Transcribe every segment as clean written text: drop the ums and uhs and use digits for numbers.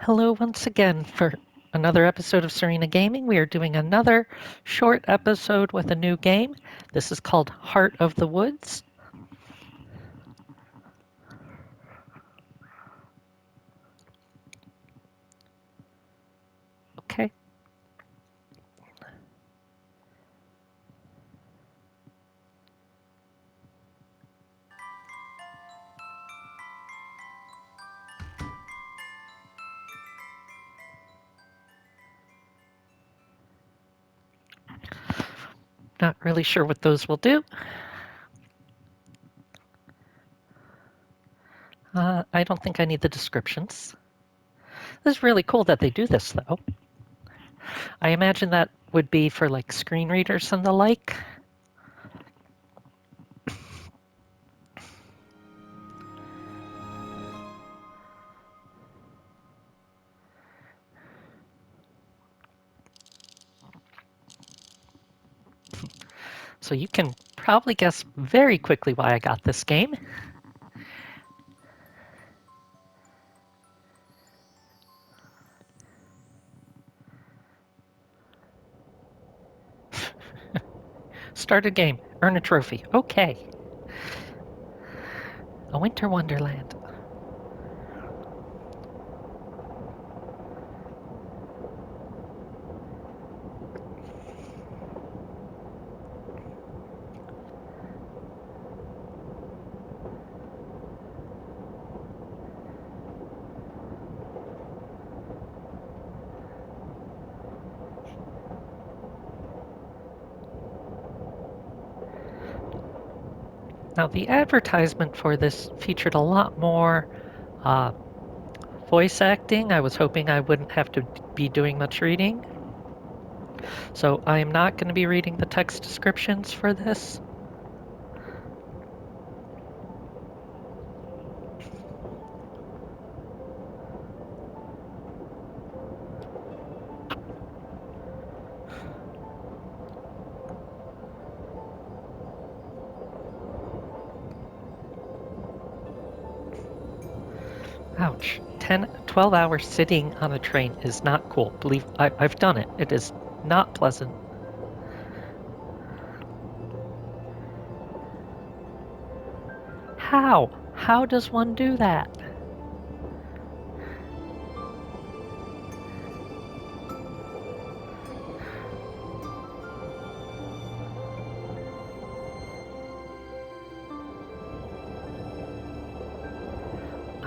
Hello once again for another episode of Serena Gaming. We are doing another short episode with a new game. This is called Heart of the Woods. Okay. Not really sure what those will do. I don't think I need the descriptions. This is really cool that they do this, though. I imagine that would be for like screen readers and the like. So you can probably guess very quickly why I got this game. Start a game, earn a trophy. Okay. A Winter Wonderland. Now, the advertisement for this featured a lot more uh, voice acting. I was hoping I wouldn't have to be doing much reading. So I am not going to be reading the text descriptions for this. Ouch. 10, 12 hours sitting on a train is not cool. Believe I've done it. It is not pleasant. How? How does one do that?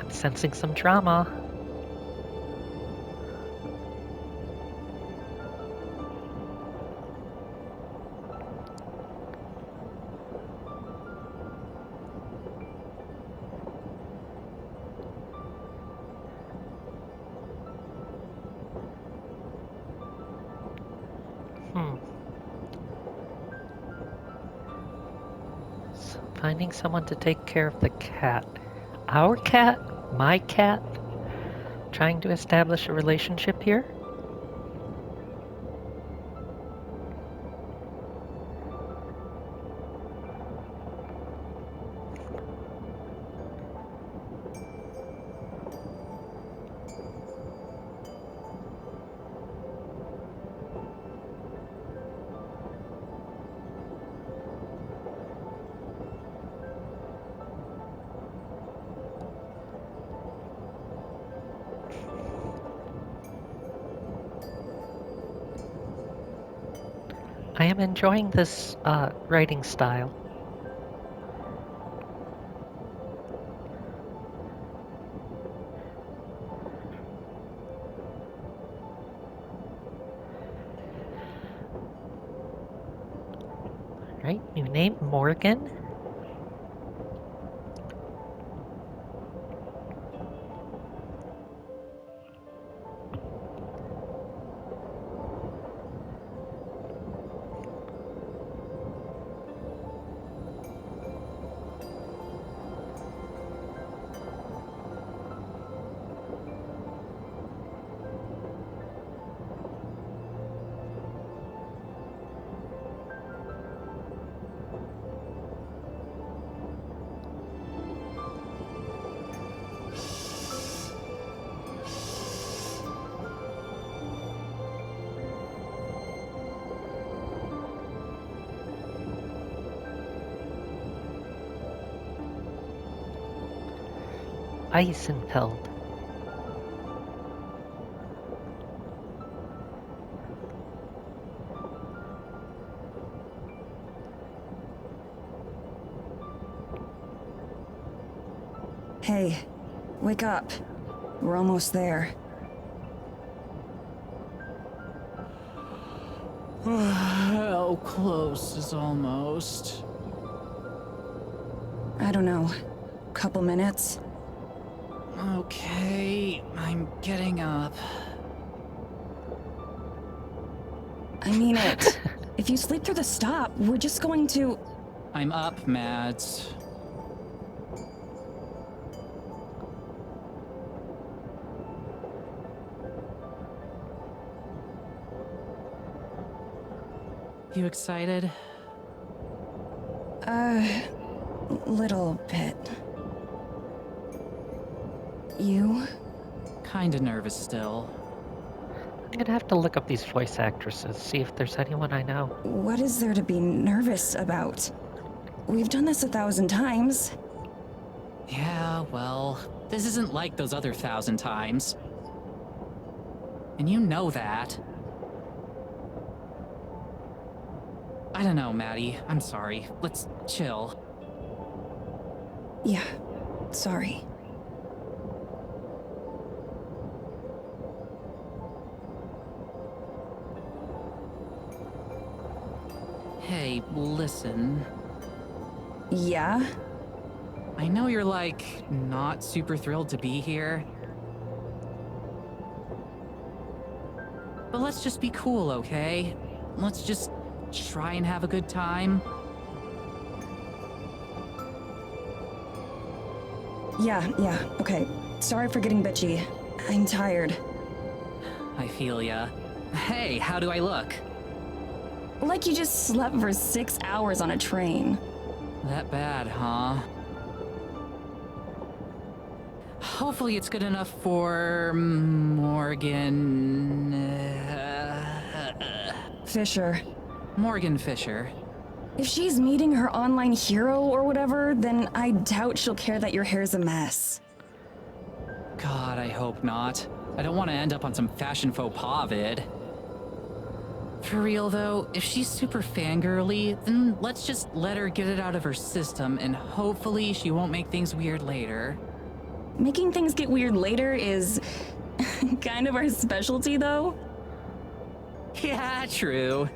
I'm sensing some drama. Hmm. Finding someone to take care of the cat. Our cat? My cat? Trying to establish a relationship here? I am enjoying this writing style. Right? New name Morgan. Eisenfeld. Hey, wake up. We're almost there. How close is almost? I don't know. Couple minutes? Okay, I'm getting up. I mean it. If you sleep through the stop, we're just going to... I'm up, Mads. You excited? Little bit. You? Kinda nervous still. I'm gonna have to look up these voice actresses, see if there's anyone I know. What is there to be nervous about? We've done this 1,000 times. Yeah, well, this isn't like those other 1,000 times. And you know that. I don't know, Maddie. I'm sorry. Let's chill. Yeah, sorry. Hey, listen. Yeah? I know you're like, not super thrilled to be here. But let's just be cool, okay? Let's just try and have a good time. Yeah, okay. Sorry for getting bitchy. I'm tired. I feel ya. Hey, how do I look? Like you just slept for 6 hours on a train. That bad, huh? Hopefully it's good enough for Morgan... Fisher. Morgan Fisher. If she's meeting her online hero or whatever, then I doubt she'll care that your hair's a mess. God, I hope not. I don't want to end up on some fashion faux pas vid. For real though, if she's super fangirly, then let's just let her get it out of her system and hopefully she won't make things weird later. Making things get weird later is kind of our specialty, though. Yeah, true.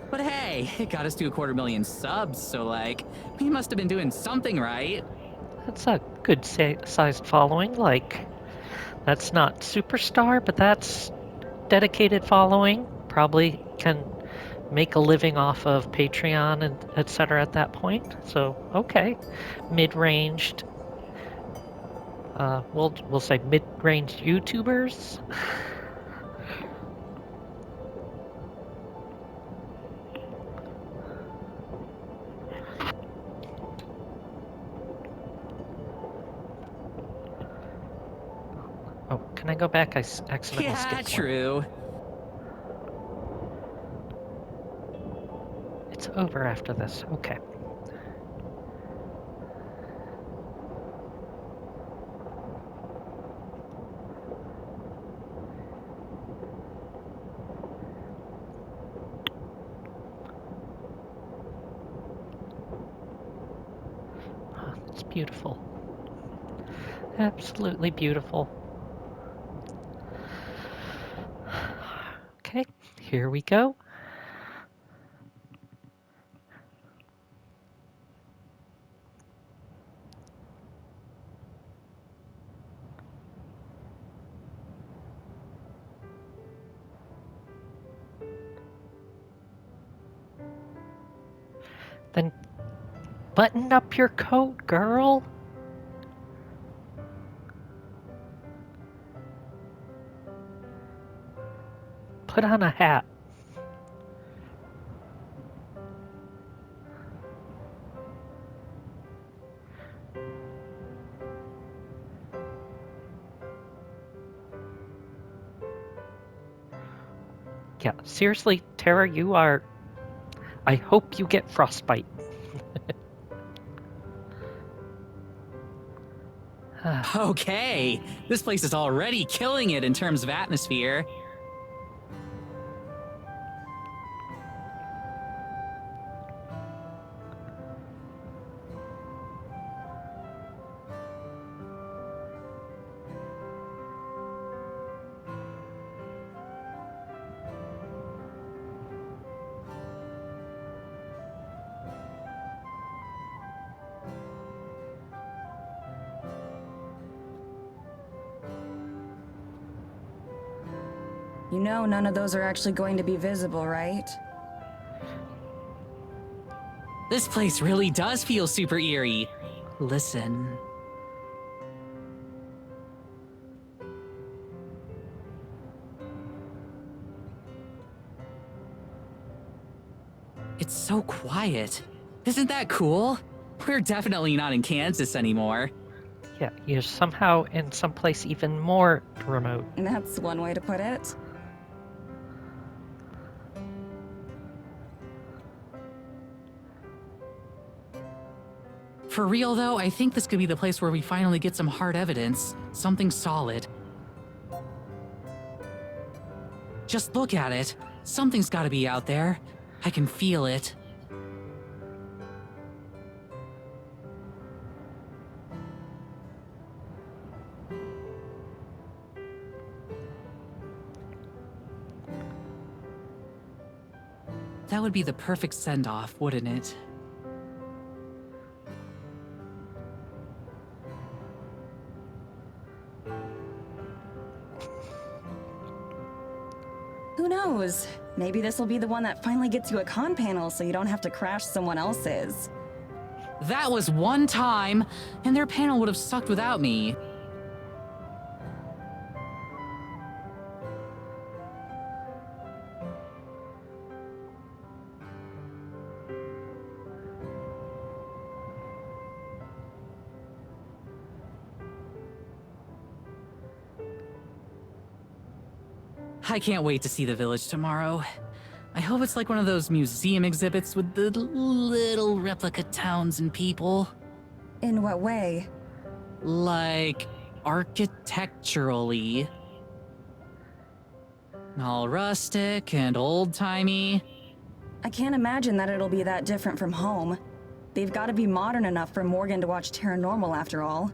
But hey, it got us to 250,000 subs, so like, we must have been doing something right. That's a good sized following. Like, that's not superstar, but that's dedicated following. Probably can make a living off of Patreon and etc. at that point. So okay, mid-ranged. We'll say mid-range YouTubers. Oh, can I go back? I accidentally Yeah, skipped true. one. It's over after this. Okay. Oh, it's beautiful. Absolutely beautiful. Okay, here we go. Then button up your coat, girl. Put on a hat. Yeah, seriously, Tara, you are. I hope you get frostbite. Okay, this place is already killing it in terms of atmosphere. You know none of those are actually going to be visible, right? This place really does feel super eerie. Listen. It's so quiet. Isn't that cool? We're definitely not in Kansas anymore. Yeah, you're somehow in someplace even more remote. That's one way to put it. For real though, I think this could be the place where we finally get some hard evidence. Something solid. Just look at it. Something's gotta be out there. I can feel it. That would be the perfect send-off, wouldn't it? Who knows? Maybe this will be the one that finally gets you a con panel so you don't have to crash someone else's. That was one time, and their panel would have sucked without me. I can't wait to see the village tomorrow. I hope it's like one of those museum exhibits with the little replica towns and people. In what way? Like, architecturally. All rustic and old-timey. I can't imagine that it'll be that different from home. They've got to be modern enough for Morgan to watch Paranormal after all.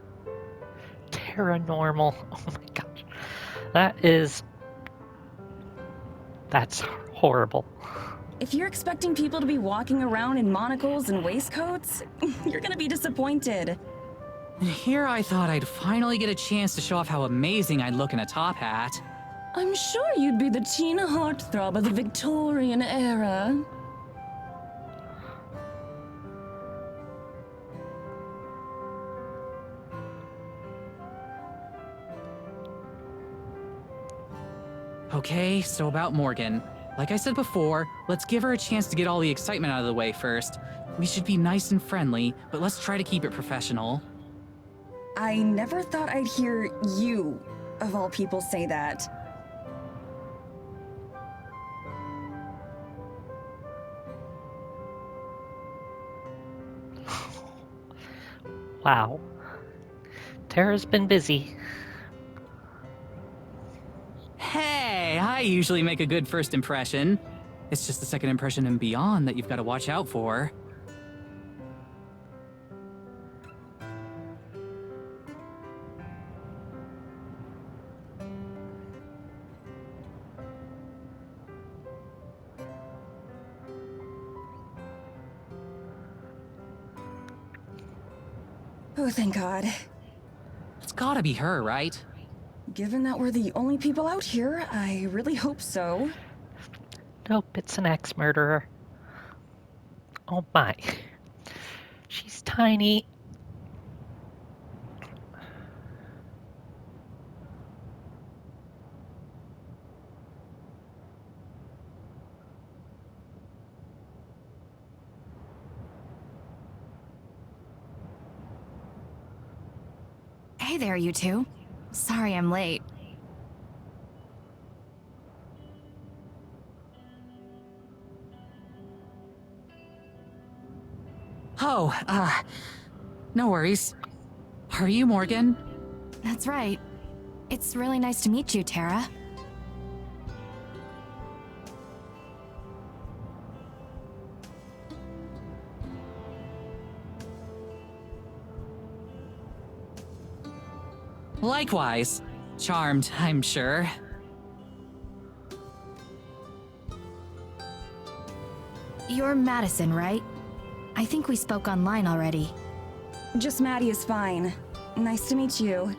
Paranormal. Oh my gosh. That's horrible. If you're expecting people to be walking around in monocles and waistcoats, you're gonna be disappointed. Here I thought I'd finally get a chance to show off how amazing I'd look in a top hat. I'm sure you'd be the teen heartthrob of the Victorian era. Okay, so about Morgan. Like I said before, let's give her a chance to get all the excitement out of the way first. We should be nice and friendly, but let's try to keep it professional. I never thought I'd hear you, of all people, say that. Wow. Tara's been busy. Hey, I usually make a good first impression. It's just the second impression and beyond that you've got to watch out for. Oh, thank God. It's gotta be her, right? Given that we're the only people out here, I really hope so. Nope, it's an axe murderer. Oh my. She's tiny. Hey there, you two. Sorry I'm late. Oh, no worries. Are you Morgan? That's right. It's really nice to meet you, Tara. Likewise. Charmed, I'm sure. You're Madison, right? I think we spoke online already. Just Maddie is fine. Nice to meet you.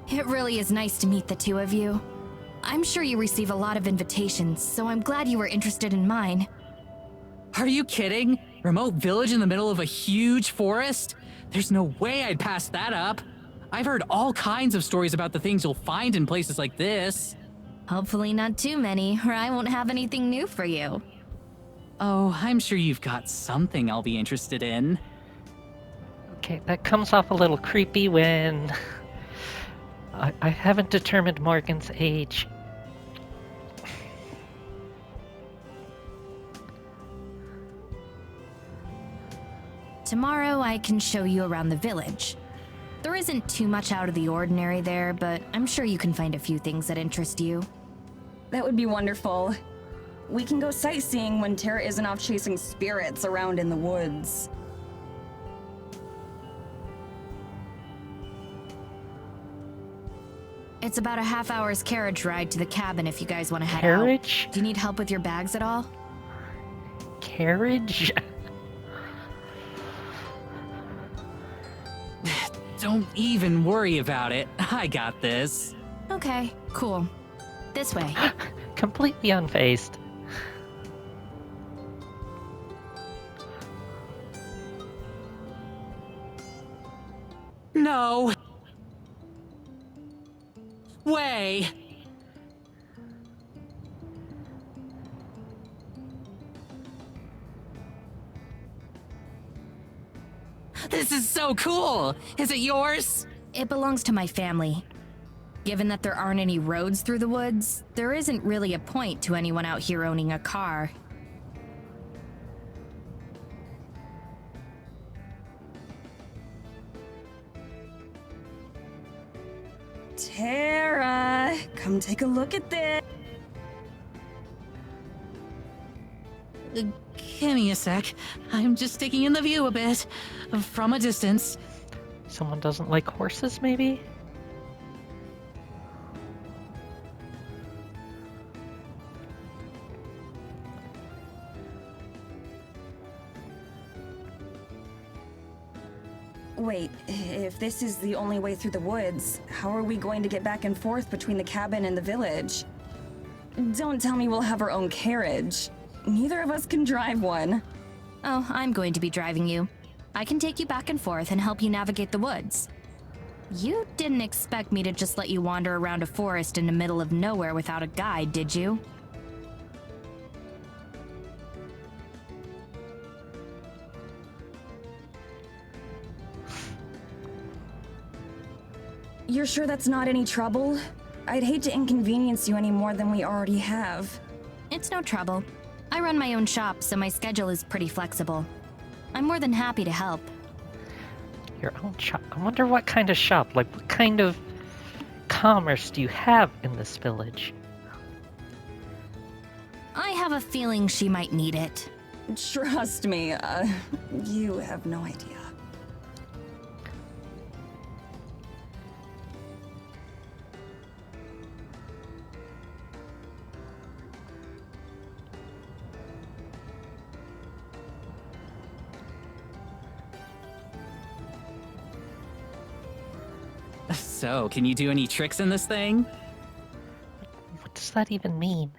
It really is nice to meet the two of you. I'm sure you receive a lot of invitations, so I'm glad you were interested in mine. Are you kidding? Remote village in the middle of a huge forest? There's no way I'd pass that up. I've heard all kinds of stories about the things you'll find in places like this. Hopefully not too many, or I won't have anything new for you. Oh, I'm sure you've got something I'll be interested in. Okay, that comes off a little creepy when I haven't determined Morgan's age. Tomorrow I can show you around the village. There isn't too much out of the ordinary there, but I'm sure you can find a few things that interest you. That would be wonderful. We can go sightseeing when Tara isn't off chasing spirits around in the woods. It's about a half-hour's carriage ride to the cabin if you guys want to head Carriage? out. Do you need help with your bags at all? Carriage? Don't even worry about it. I got this. Okay, cool. This way. Completely unfazed. No. Way. This is so cool. Is it yours? It belongs to my family. Given that there aren't any roads through the woods, there isn't really a point to anyone out here owning a car. Tara, come take a look at this. Give me a sec. I'm just taking in the view a bit. From a distance. Someone doesn't like horses, maybe? Wait, if this is the only way through the woods, how are we going to get back and forth between the cabin and the village? Don't tell me we'll have our own carriage. Neither of us can drive one. Oh, I'm going to be driving you. I can take you back and forth and help you navigate the woods. You didn't expect me to just let you wander around a forest in the middle of nowhere without a guide, did you? You're sure that's not any trouble? I'd hate to inconvenience you any more than we already have. It's no trouble. I run my own shop, so my schedule is pretty flexible. I'm more than happy to help. Your own shop? I wonder what kind of shop, like what kind of commerce do you have in this village? I have a feeling she might need it. Trust me, you have no idea. So, can you do any tricks in this thing? What does that even mean?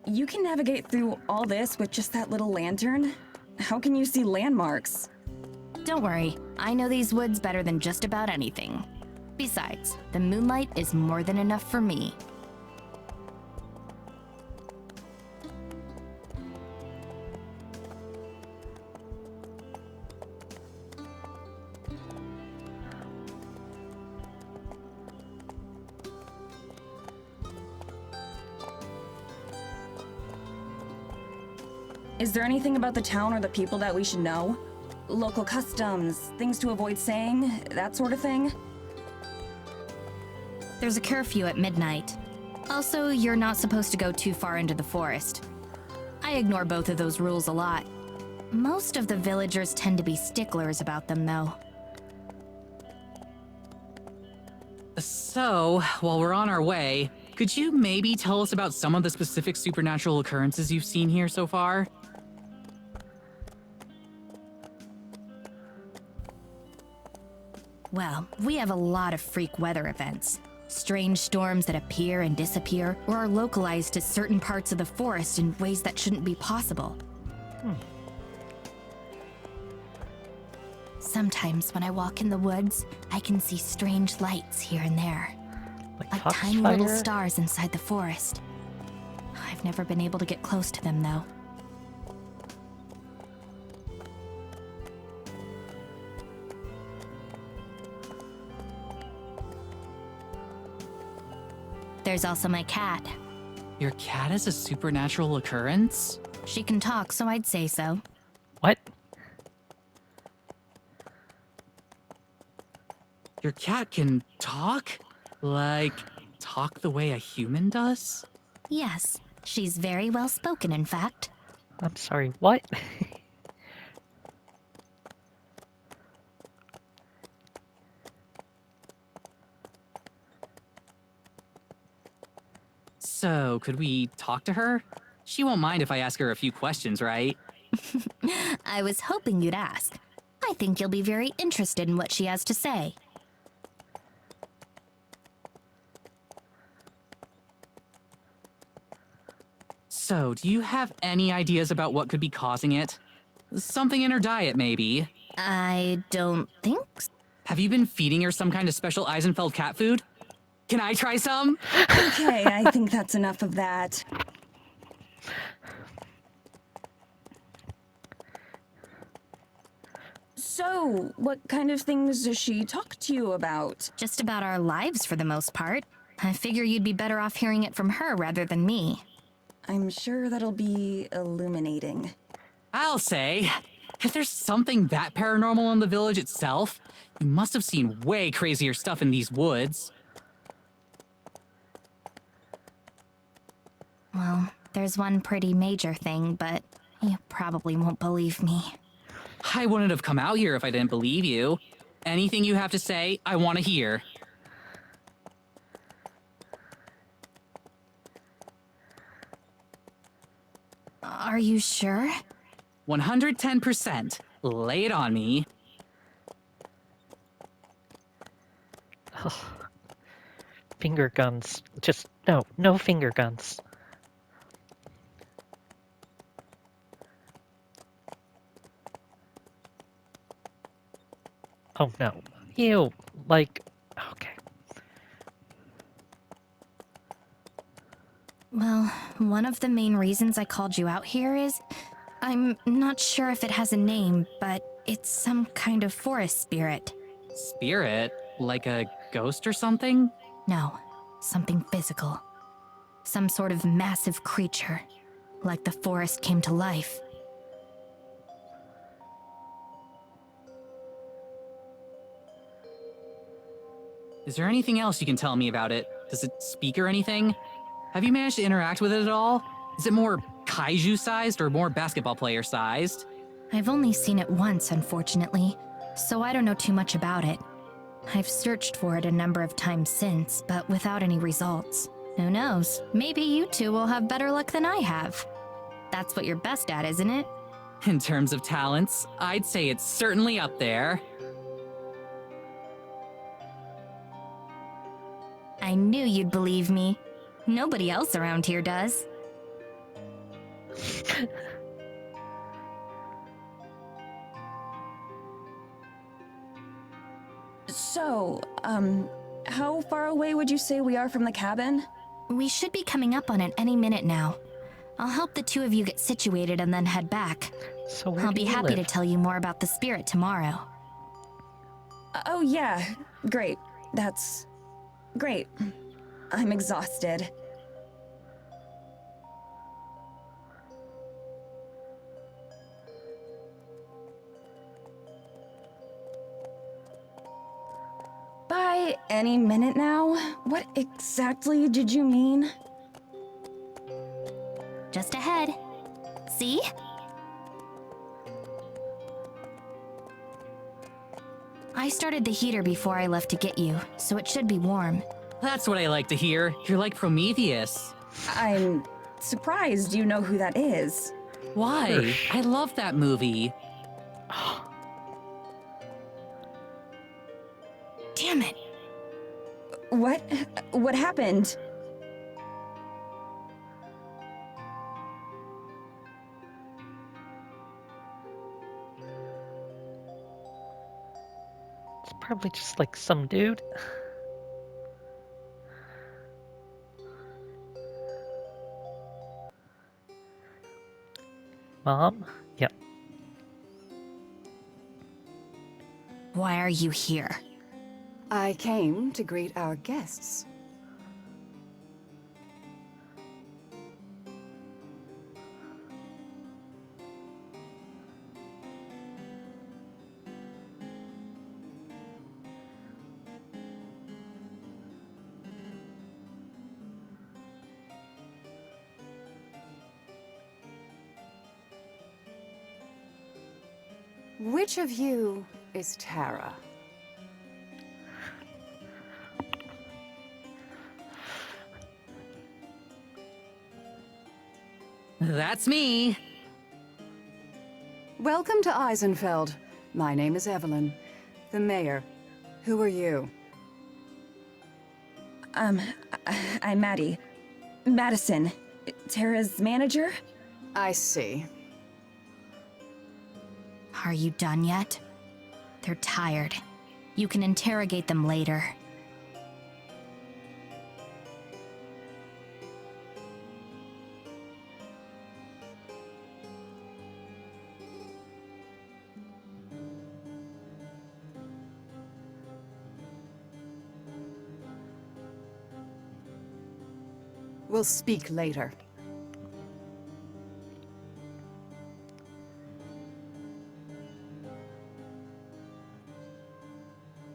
You can navigate through all this with just that little lantern? How can you see landmarks? Don't worry, I know these woods better than just about anything. Besides, the moonlight is more than enough for me. Is there anything about the town or the people that we should know? Local customs, things to avoid saying, that sort of thing? There's a curfew at midnight. Also, you're not supposed to go too far into the forest. I ignore both of those rules a lot. Most of the villagers tend to be sticklers about them, though. So, while we're on our way, could you maybe tell us about some of the specific supernatural occurrences you've seen here so far? Well, we have a lot of freak weather events. Strange storms that appear and disappear, or are localized to certain parts of the forest in ways that shouldn't be possible. Sometimes when I walk in the woods, I can see strange lights here and there. Like tiny little foxfire? stars inside the forest. I've never been able to get close to them, though. There's also my cat. Your cat is a supernatural occurrence? She can talk, so I'd say so. What? Your cat can talk? Like, talk the way a human does? Yes, she's very well spoken, in fact. I'm sorry, what? So, could we talk to her? She won't mind if I ask her a few questions, right? I was hoping you'd ask. I think you'll be very interested in what she has to say. So, do you have any ideas about what could be causing it? Something in her diet, maybe. I don't think so. Have you been feeding her some kind of special Eisenfeld cat food? Can I try some? Okay, I think that's enough of that. So, what kind of things does she talk to you about? Just about our lives for the most part. I figure you'd be better off hearing it from her rather than me. I'm sure that'll be illuminating. I'll say, if there's something that paranormal in the village itself, you must have seen way crazier stuff in these woods. Well, there's one pretty major thing, but you probably won't believe me. I wouldn't have come out here if I didn't believe you. Anything you have to say, I want to hear. Are you sure? 110%. Lay it on me. Finger guns. Just, no finger guns. Oh no. Ew. Like, okay. Well, one of the main reasons I called you out here is I'm not sure if it has a name, but it's some kind of forest spirit. Spirit? Like a ghost or something? No, something physical. Some sort of massive creature, like the forest came to life. Is there anything else you can tell me about it? Does it speak or anything? Have you managed to interact with it at all? Is it more kaiju-sized or more basketball player-sized? I've only seen it once, unfortunately, so I don't know too much about it. I've searched for it a number of times since, but without any results. Who knows? Maybe you two will have better luck than I have. That's what you're best at, isn't it? In terms of talents, I'd say it's certainly up there. I knew you'd believe me. Nobody else around here does. So, how far away would you say we are from the cabin? We should be coming up on it any minute now. I'll help the two of you get situated and then head back. So where I'll do be you happy to live? tell you more about the spirit tomorrow. Oh yeah, great. That's great. I'm exhausted. say any minute now? What exactly did you mean? Just ahead. See? I started the heater before I left to get you, so it should be warm. That's what I like to hear. You're like Prometheus. I'm surprised you know who that is. Why? Hirsch. I love that movie. Damn it. What? What happened? It's probably just like some dude. Mom? Yep. Why are you here? I came to greet our guests. Which of you is Tara? That's me. Welcome to Eisenfeld. My name is Evelyn, the mayor. Who are you? I'm Maddie. Madison. Tara's manager? I see. Are you done yet? They're tired. You can interrogate them later. We'll speak later.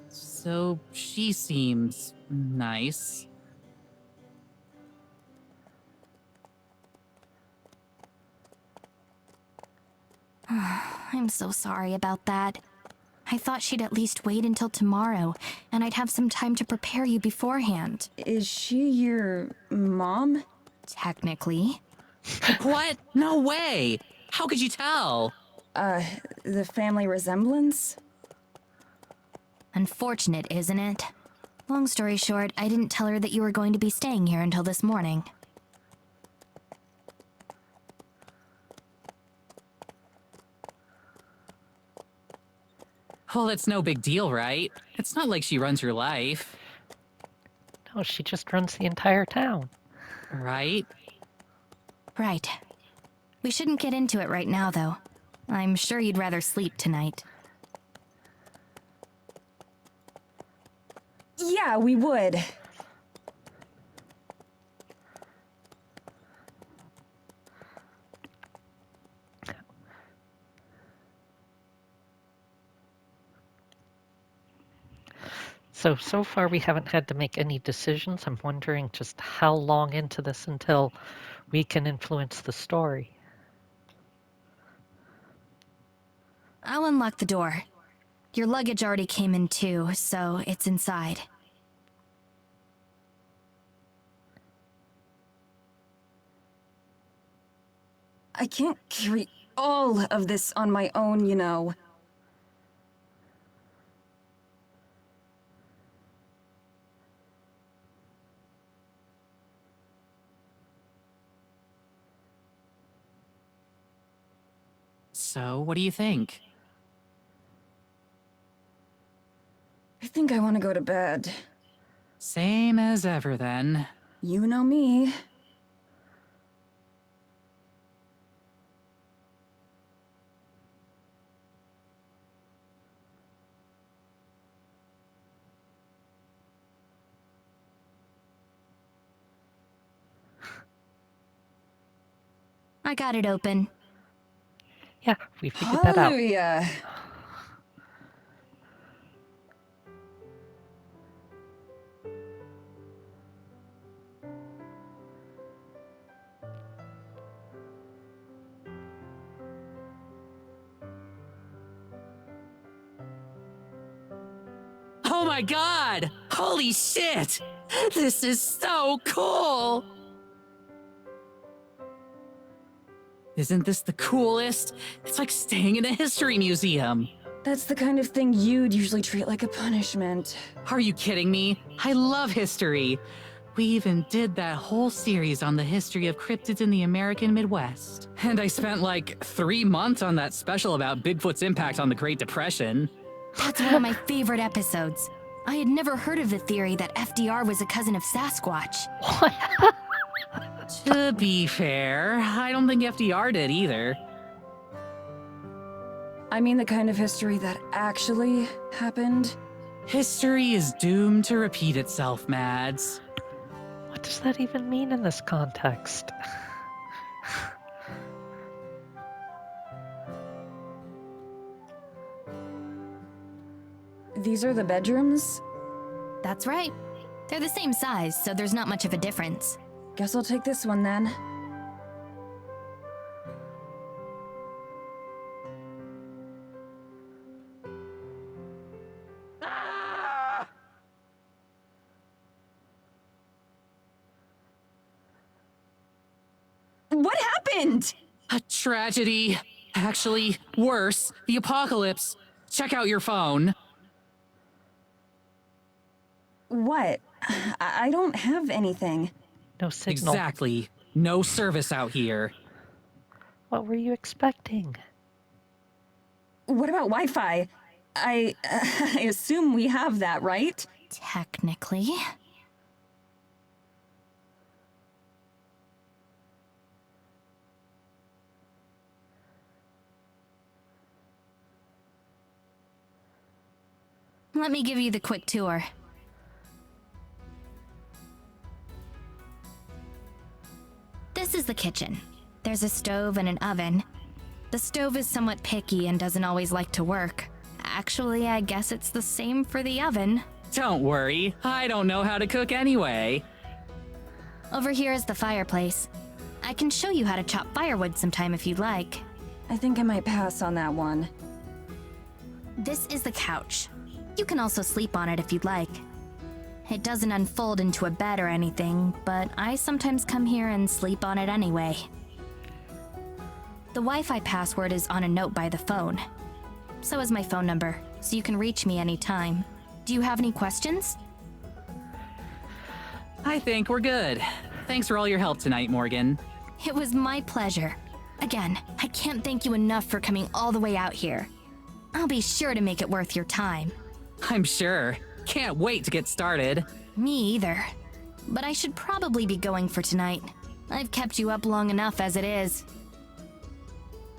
So she seems nice. I'm so sorry about that. I thought she'd at least wait until tomorrow, and I'd have some time to prepare you beforehand. Is she your mom? Technically. What? No way! How could you tell? The family resemblance? Unfortunate, isn't it? Long story short, I didn't tell her that you were going to be staying here until this morning. Well, it's no big deal, right? It's not like she runs your life, No, she just runs the entire town. right? Right. We shouldn't get into it right now, though. I'm sure you'd rather sleep tonight. Yeah, we would. So far we haven't had to make any decisions. I'm wondering just how long into this until we can influence the story. I'll unlock the door. Your luggage already came in too, so it's inside. I can't carry all of this on my own, you know. So, what do you think? I think I want to go to bed. Same as ever, then. You know me. I got it open. Yeah, we figured that out. Hallelujah. my god! Holy shit! This is so cool! Isn't this the coolest? It's like staying in a history museum. That's the kind of thing you'd usually treat like a punishment. Are you kidding me? I love history. We even did that whole series on the history of cryptids in the American Midwest. And I spent like 3 months on that special about Bigfoot's impact on the Great Depression. That's one of my favorite episodes. I had never heard of the theory that FDR was a cousin of Sasquatch. What? To be fair, I don't think FDR did either. I mean the kind of history that actually happened. History is doomed to repeat itself, Mads. What does that even mean in this context? These are the bedrooms? That's right. They're the same size, so there's not much of a difference. Guess I'll take this one then. What happened? A tragedy. Actually, worse, the apocalypse. Check out your phone. What? I don't have anything. No signal. Exactly. No service out here. What were you expecting? What about Wi-Fi? I assume we have that, right? Technically. Let me give you the quick tour. This is the kitchen. There's a stove and an oven. The stove is somewhat picky and doesn't always like to work. Actually, I guess it's the same for the oven. Don't worry, I don't know how to cook anyway. Over here is the fireplace. I can show you how to chop firewood sometime if you'd like. I think I might pass on that one. This is the couch. You can also sleep on it if you'd like. It doesn't unfold into a bed or anything, but I sometimes come here and sleep on it anyway. The Wi-Fi password is on a note by the phone. So is my phone number, so you can reach me anytime. Do you have any questions? I think we're good. Thanks for all your help tonight, Morgan. It was my pleasure. Again, I can't thank you enough for coming all the way out here. I'll be sure to make it worth your time. I'm sure. Can't wait to get started. Me either. But I should probably be going for tonight. I've kept you up long enough as it is.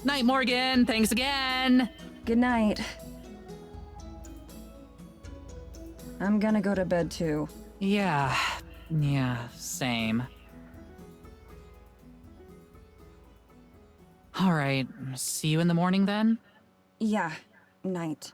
Night, Morgan. Thanks again. Good night. I'm gonna go to bed too. Yeah, same. All right, see you in the morning then? Yeah, night.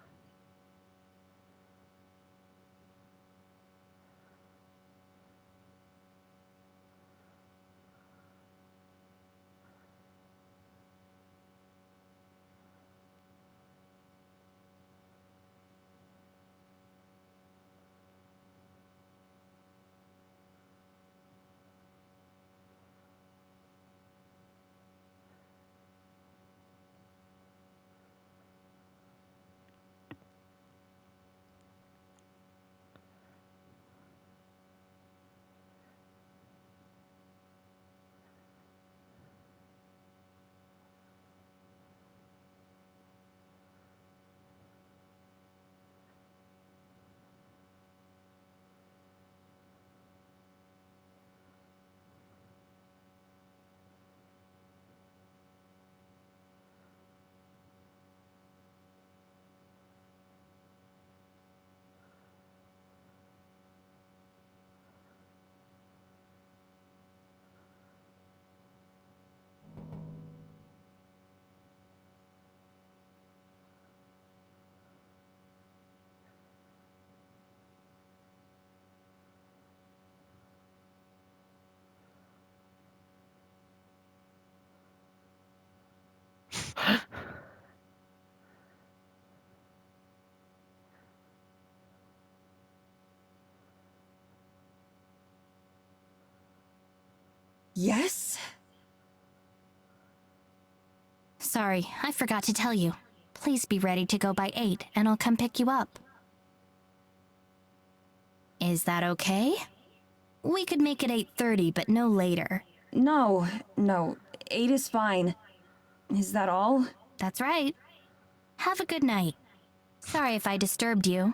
Yes? Sorry, I forgot to tell you. Please be ready to go by 8, and I'll come pick you up. Is that okay? We could make it 8:30, but no later. No, 8 is fine. Is that all? That's right. Have a good night. Sorry if I disturbed you.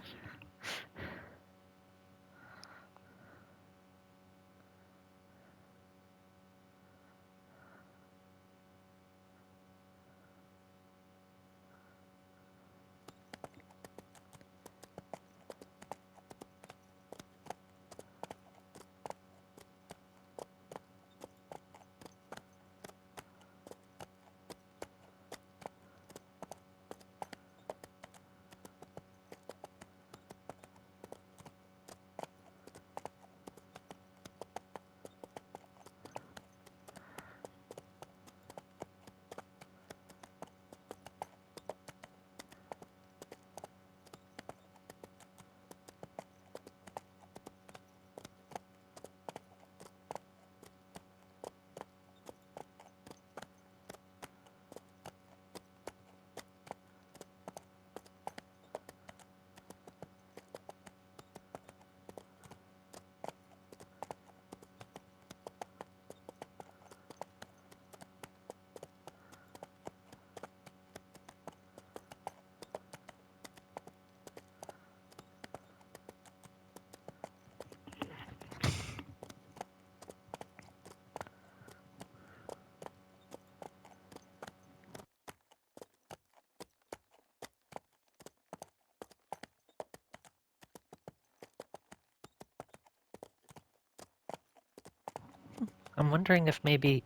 I'm wondering if maybe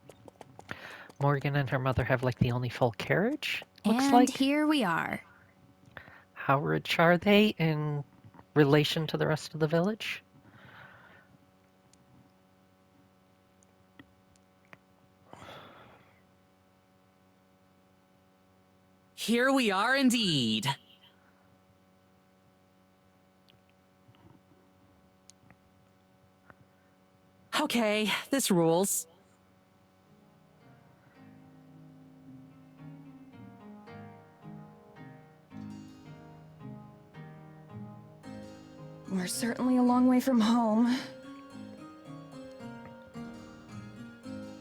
Morgan and her mother have like the only full carriage? Looks And like. here we are. How rich are they in relation to the rest of the village? Here we are indeed. Okay, this rules. We're certainly a long way from home.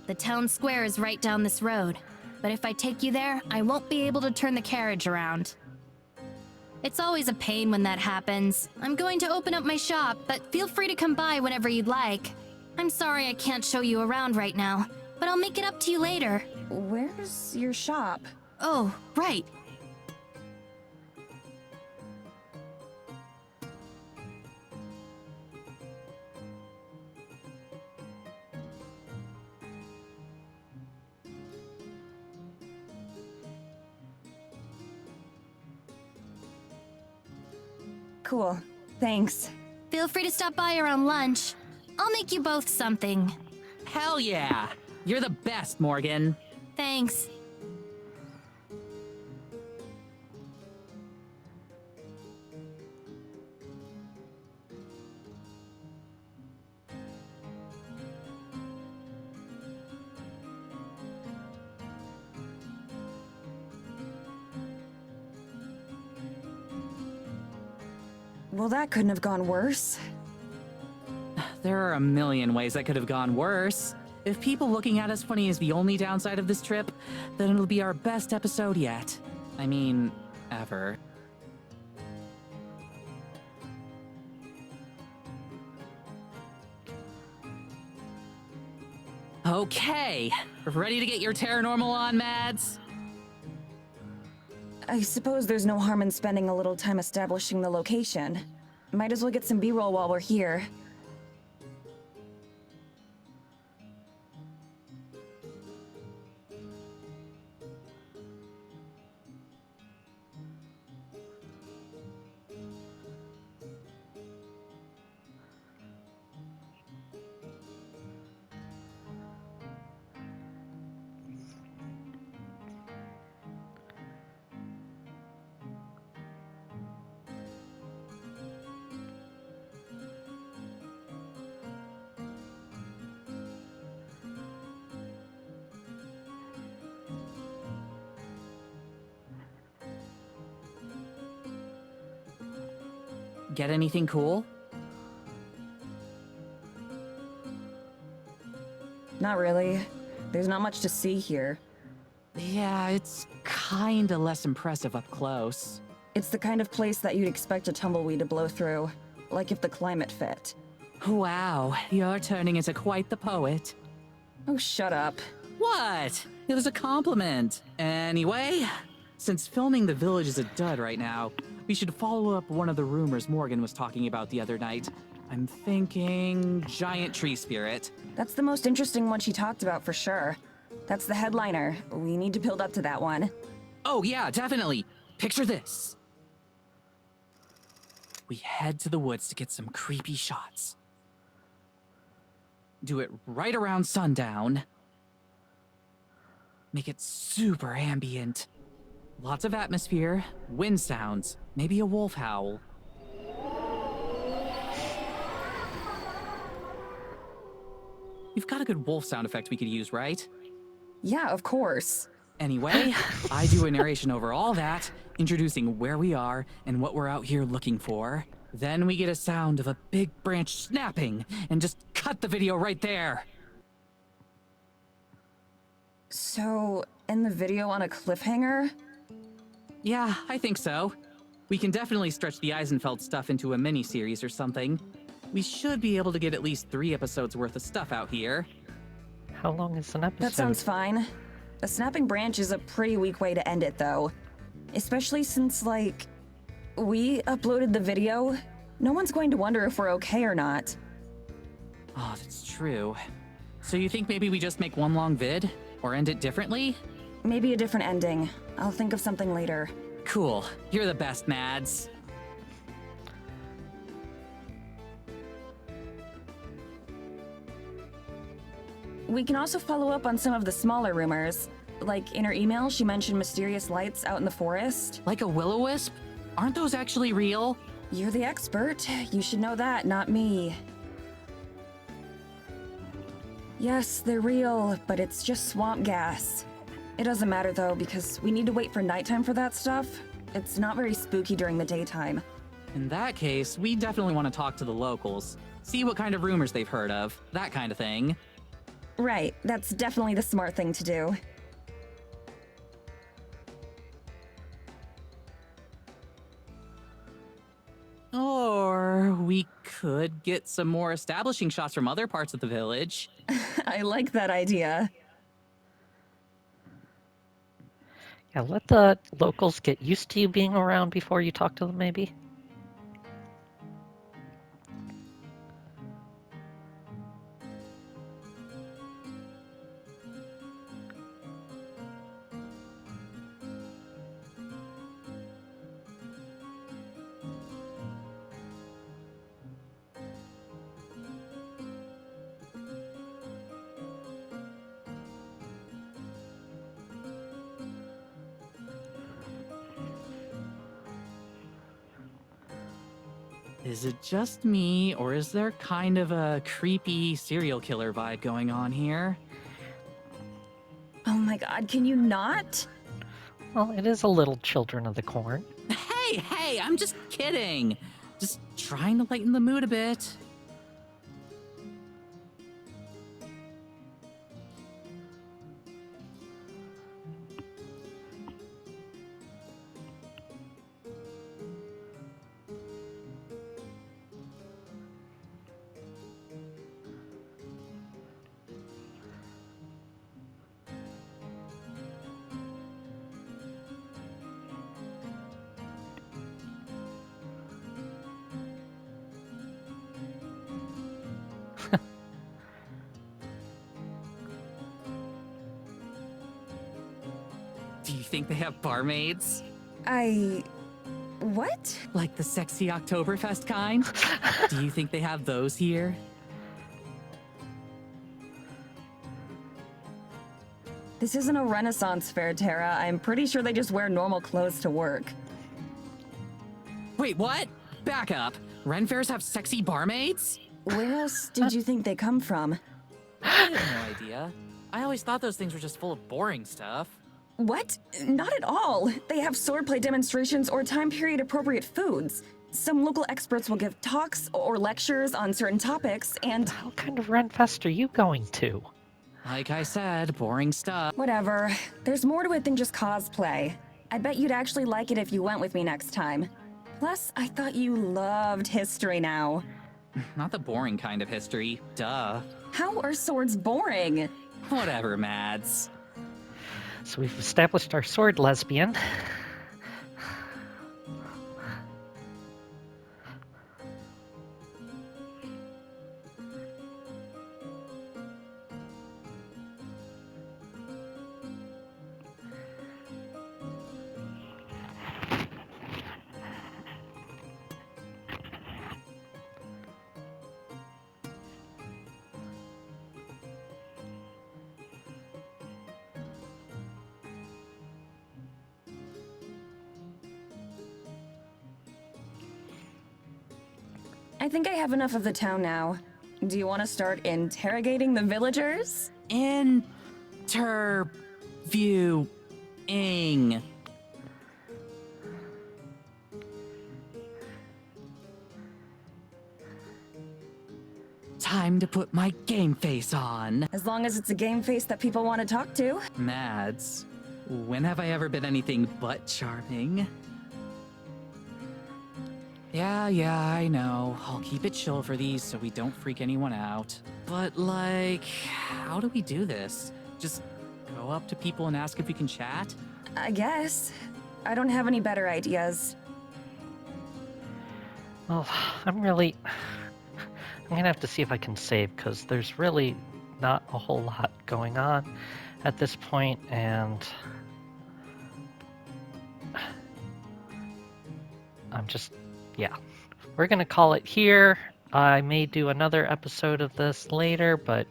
The town square is right down this road. But if I take you there, I won't be able to turn the carriage around. It's always a pain when that happens. I'm going to open up my shop, but feel free to come by whenever you'd like. I'm sorry I can't show you around right now, but I'll make it up to you later. Where's your shop? Oh, right. Cool. Thanks. Feel free to stop by around lunch. I'll make you both something. Hell yeah! You're the best, Morgan. Thanks. Well, that couldn't have gone worse. There are a million ways that could have gone worse. If people looking at us funny is the only downside of this trip, then it'll be our best episode yet. I mean, ever. Okay, ready to get your Terranormal on, Mads? I suppose there's no harm in spending a little time establishing the location. Might as well get some B-roll while we're here. Get anything cool? Not really. There's not much to see here. Yeah, it's kinda less impressive up close. It's the kind of place that you'd expect a tumbleweed to blow through, like if the climate fit. Wow, you're turning into quite the poet. Oh, shut up. What? It was a compliment. Anyway, since filming the village is a dud right now, we should follow up one of the rumors Morgan was talking about the other night. I'm thinking giant tree spirit. That's the most interesting one she talked about for sure. That's the headliner. We need to build up to that one. Oh yeah, definitely. Picture this. We head to the woods to get some creepy shots. Do it right around sundown. Make it super ambient. Lots of atmosphere, wind sounds, maybe a wolf howl. You've got a good wolf sound effect we could use, right? Yeah, of course. Anyway, I do a narration over all that, introducing where we are and what we're out here looking for. Then we get a sound of a big branch snapping, and just cut the video right there. So, end the video on a cliffhanger? Yeah, I think so. We can definitely stretch the Eisenfeld stuff into a mini-series or something. We should be able to get at least 3 episodes worth of stuff out here. How long is an episode? That sounds fine. A snapping branch is a pretty weak way to end it, though. Especially since, like, we uploaded the video. No one's going to wonder if we're okay or not. Oh, that's true. So you think maybe we just make one long vid? Or end it differently? Maybe a different ending. I'll think of something later. Cool. You're the best, Mads. We can also follow up on some of the smaller rumors. Like, in her email, she mentioned mysterious lights out in the forest. Like a will-o-wisp? Aren't those actually real? You're the expert. You should know that, not me. Yes, they're real, but it's just swamp gas. It doesn't matter though, because we need to wait for nighttime for that stuff. It's not very spooky during the daytime. In that case, we definitely want to talk to the locals. See what kind of rumors they've heard of. That kind of thing. Right, that's definitely the smart thing to do. Or we could get some more establishing shots from other parts of the village. I like that idea. Yeah, let the locals get used to you being around before you talk to them, maybe. Is it just me, or is there kind of a creepy serial killer vibe going on here? Oh my god, can you not? Well, it is a little Children of the Corn. Hey, I'm just kidding. Just trying to lighten the mood a bit. Do you think they have barmaids? What? Like the sexy Oktoberfest kind? Do you think they have those here? This isn't a Renaissance fair, Tara. I'm pretty sure they just wear normal clothes to work. Wait, what? Back up. Ren fairs have sexy barmaids? Where else did you think they come from? I have no idea. I always thought those things were just full of boring stuff. What? Not at all. They have swordplay demonstrations or time period appropriate foods. Some local experts will give talks or lectures on certain topics, and What kind of Ren Fest are you going to? Like I said, boring stuff. whatever. There's more to it than just cosplay. I bet you'd actually like it if you went with me next time. Plus, I thought you loved history now. Not the boring kind of history. Duh. How are swords boring? Whatever, Mads. So we've established our sword lesbian. I think I have enough of the town now. Do you want to start interrogating the villagers? Interviewing. Time to put my game face on. As long as it's a game face that people want to talk to. Mads, when have I ever been anything but charming? Yeah, I know. I'll keep it chill for these so we don't freak anyone out. But, like, how do we do this? Just go up to people and ask if we can chat? I guess. I don't have any better ideas. Well, I'm gonna have to see if I can save, because there's really not a whole lot going on at this point, and yeah. We're gonna call it here. I may do another episode of this later, but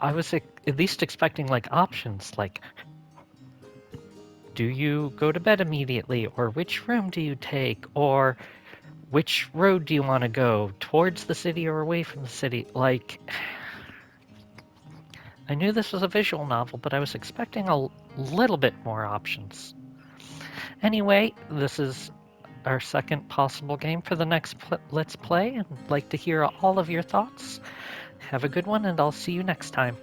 I was at least expecting like options, like do you go to bed immediately, or which room do you take, or which road do you want to go, towards the city or away from the city? Like, I knew this was a visual novel, but I was expecting a little bit more options. Anyway, this is our second possible game for the next Let's Play, and I'd like to hear all of your thoughts. Have a good one, and I'll see you next time.